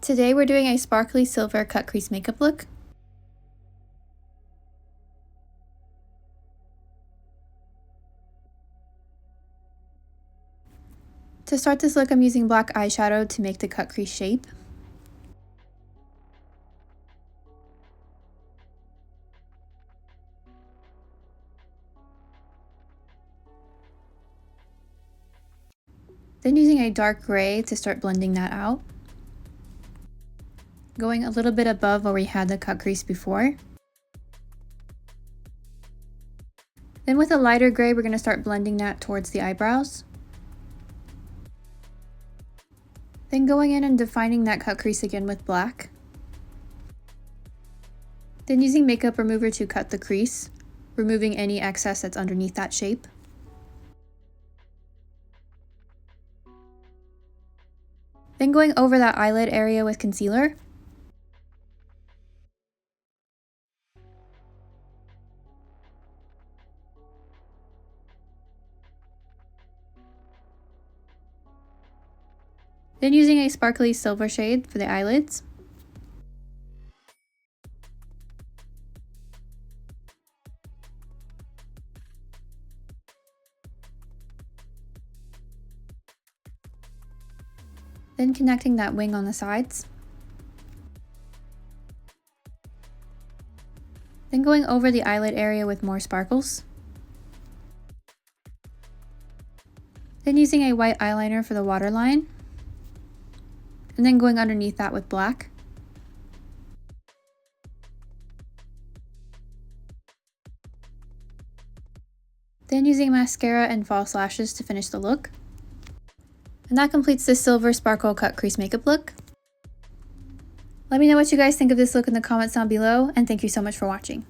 Today we're doing a sparkly silver cut crease makeup look. To start this look, I'm using black eyeshadow to make the cut crease shape. Then using a dark gray to start blending that out. Going a little bit above where we had the cut crease before. Then with a lighter gray, we're going to start blending that towards the eyebrows. Then going in and defining that cut crease again with black. Then using makeup remover to cut the crease, removing any excess that's underneath that shape. Then going over that eyelid area with concealer. Then using a sparkly silver shade for the eyelids. Then connecting that wing on the sides. Then going over the eyelid area with more sparkles. Then using a white eyeliner for the waterline. And then going underneath that with black. Then using mascara and false lashes to finish the look. And that completes the silver sparkle cut crease makeup look. Let me know what you guys think of this look in the comments down below, and thank you so much for watching.